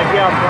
Idea आपको।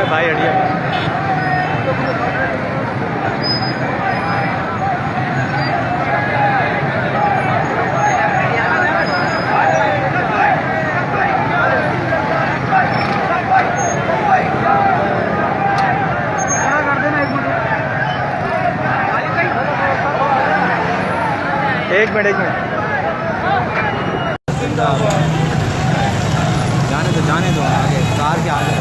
भाई अड़िया एक मिनट जाने दो आगे कार के आगे।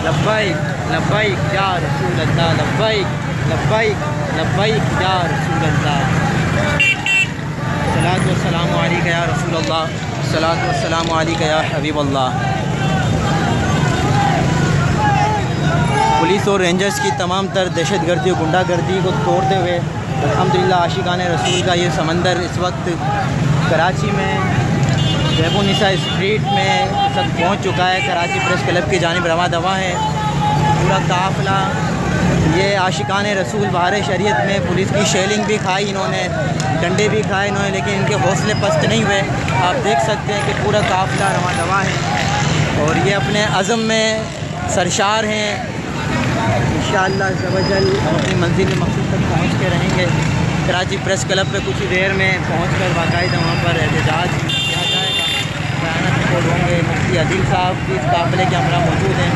लब्बाइक लब्बाइक या रसूल अल्लाह लब्बाइक लब्बाइक लब्बाइक या रसूल अल्लाह। सलात व सलाम अलैका या रसूल अल्लाह, सलात व सलाम अलैका या हबीब अल्लाह। पुलिस और रेंजर्स की तमाम तर दहशतगर्दी और गुंडागर्दी को तोड़ते हुए अल्हम्दुलिल्लाह आशिकाने रसूल का ये समंदर इस वक्त कराची में जैबुनिसा स्ट्रीट में सब पहुंच चुका है। कराची प्रेस क्लब की जानिब रवा दवा है पूरा काफ़िला। ये आशिकाने रसूल बहार शरीयत में पुलिस की शेलिंग भी खाई इन्होंने, डंडे भी खाए इन्होंने, लेकिन इनके हौसले पस्त नहीं हुए। आप देख सकते हैं कि पूरा काफ़िला रवा दवा है और ये अपने अज़म में सरशार हैं। इंशाअल्लाह ज़वजल अपनी मंजिल मकसद तक पहुँच के रहेंगे। कराची प्रेस क्लब पे कुछ ही देर में पहुँच कर बाकायदा वहाँ पर एहतजाज किया जाएगा, बयान रिपोर्ट होंगे। मुफ्ती अदील साहब भी इस काफ़िले के हमरा मौजूद हैं।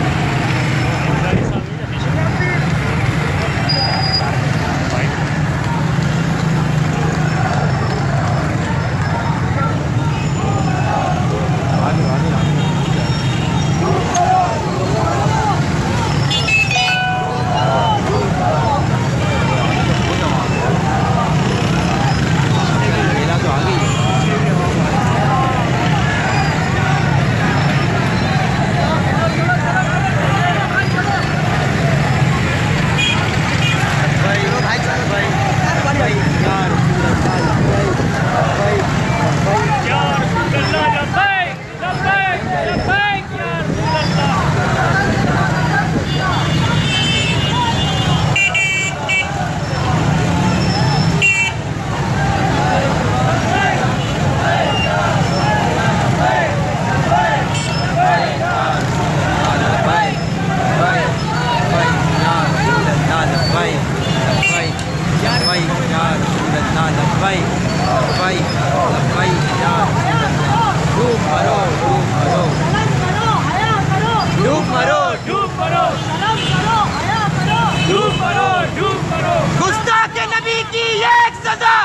गुस्ताखे नबी की एक सजा,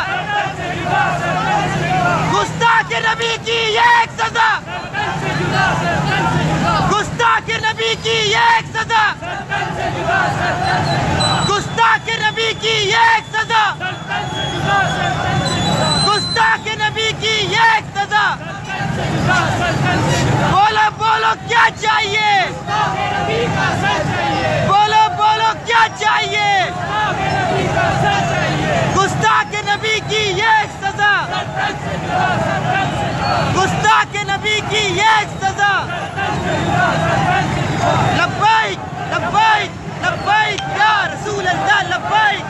गुस्ताखे नबी की एक सजा, गुस्ताखे नबी की एक सजा, गुस्ताखे नबी की एक सजा, गुस्ताखे नबी की एक सजा। बोलो बोलो क्या चाहिए, बोलो बोलो क्या चाहिए। गुस्ताखे नबी की एक सजा, गुस्ताखे नबी की एक सजा। लब्बाइक लब्बाइक लब्बाइक या रसूल अल्लाह लब्बाइक।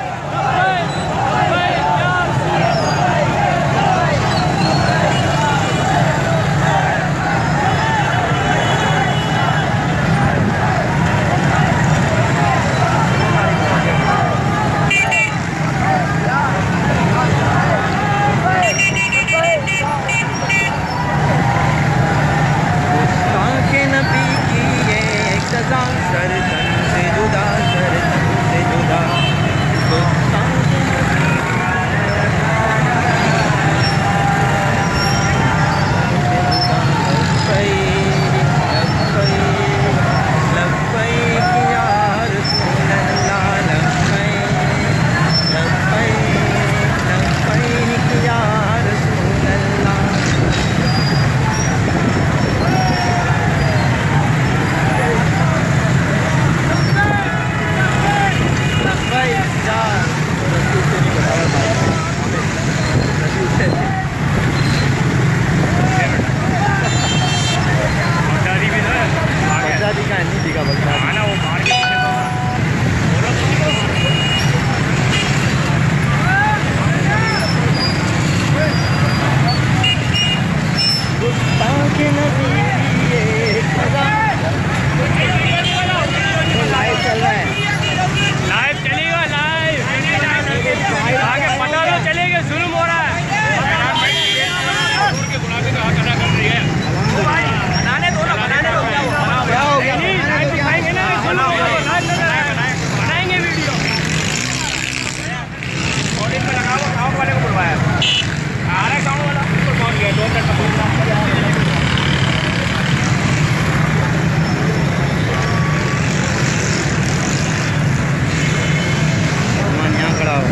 लाइव चल रहा है, लाइव चलेगा, लाइव आगे पता लो चलेगा, जुल्म हो रहा है। क्या हो गया? बनाएंगे वीडियो ऑडिट में लगाओ, गाँव वाले को बुलवाया, आ रहा है गाँव वाला पहुँच गया 2 घंटे यहाँ खड़ा हो।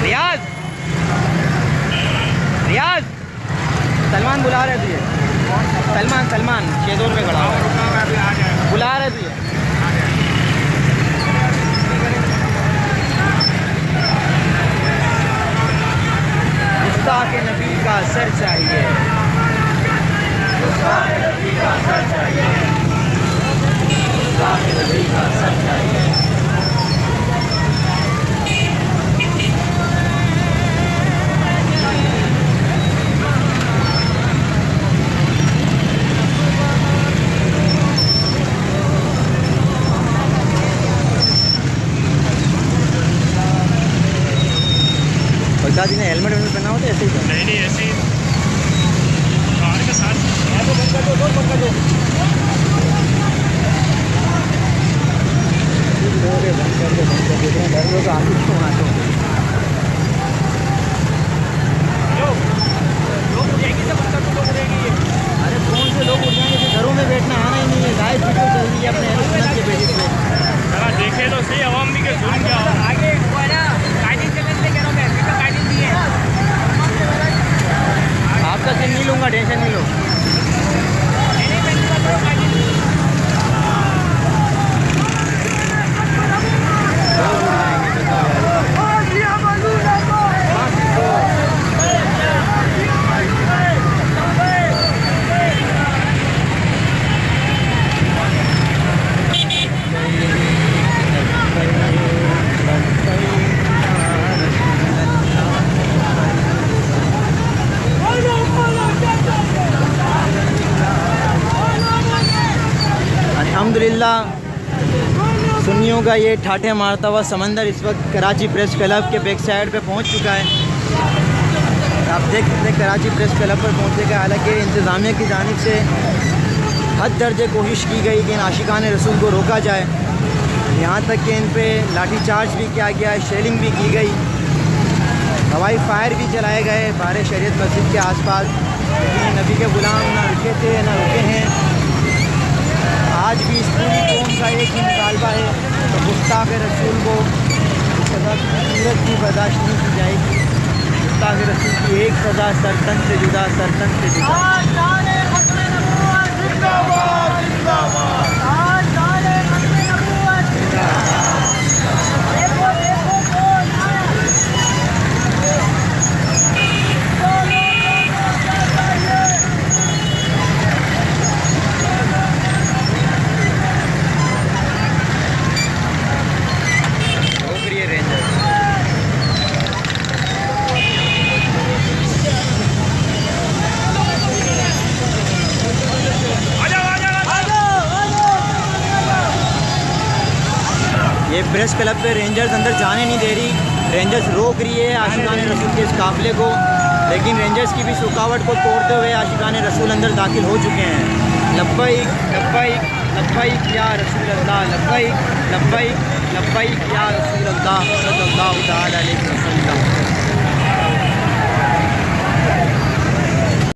रियाज, रियाज, सलमान बुला रहे तुझे, सलमान 6 पे खड़ा हो, बुला रहे तुझे। गुस्ताख नबी का असर चाहिए, गुस्ताख नबी का असर चाहिए, गुस्ताख नबी का असर चाहिए। बगदादी ने हेलमेट पहना होता है ऐसे ही? नहीं ऐसे ही कार के साथ बंद कर दो, बंद कर दो। डर लोग आगे क्यों आते हो? लोग उठ जाएंगे, सब बंद कर दो, लोग उठेंगे। अरे कौन से लोग उठ जाएंगे? घरों में बैठना आना ही नहीं है। लाइव वीडियो चल रही है अपने के बेसिस पे। जरा देखे तो सही अवाम भी के जुल्म क्या हो। आगे गाइडिंग चलने से कह रहा हूँ मैं, गाइडिंग दी है। आपका सिम नहीं लूँगा, टेंशन नहीं लो। अल्हम्दुलिल्लाह सुन्नियों का ये ठाठे मारता हुआ समंदर इस वक्त कराची प्रेस क्लब के बैक साइड पे पहुंच चुका है। आप देख सकते हैं कराची प्रेस क्लब पर पहुंचेगा। हालांकि इंतज़ामिया की जानिब से हद दर्जे कोशिश की गई कि इन आशिकान रसूल को रोका जाए, यहाँ तक कि इन पे लाठी चार्ज भी किया गया है, शेलिंग भी की गई, हवाई फायर भी चलाए गए बाहर शरीयत मस्जिद के आसपास। लेकिन नबी के गुलाम ना रुके थे ना रुके हैं। आज भी इस पूरी कौम का एक ही मुतालबा है तो गुस्ताख रसूल को सज़ा सूरत की बर्दाश्त नहीं की जाएगी। गुस्ताख रसूल की एक सज़ा सरतन से जुदा, सरतन से जुदा। ये प्रेस क्लब पे रेंजर्स अंदर जाने नहीं दे रही, रेंजर्स रोक रही है आशिकान रसूल के इस काफ़िले को। लेकिन रेंजर्स की भी रुकावट को तोड़ते हुए आशिकान रसूल अंदर दाखिल हो चुके हैं। लब्बैक लब्बैक लब्बैक या रसूल अल्लाह, लब्बैक लब्बैक लब्बैक या रसूल अल्लाह सल्लल्लाहु तआला अलैहि वसल्लम।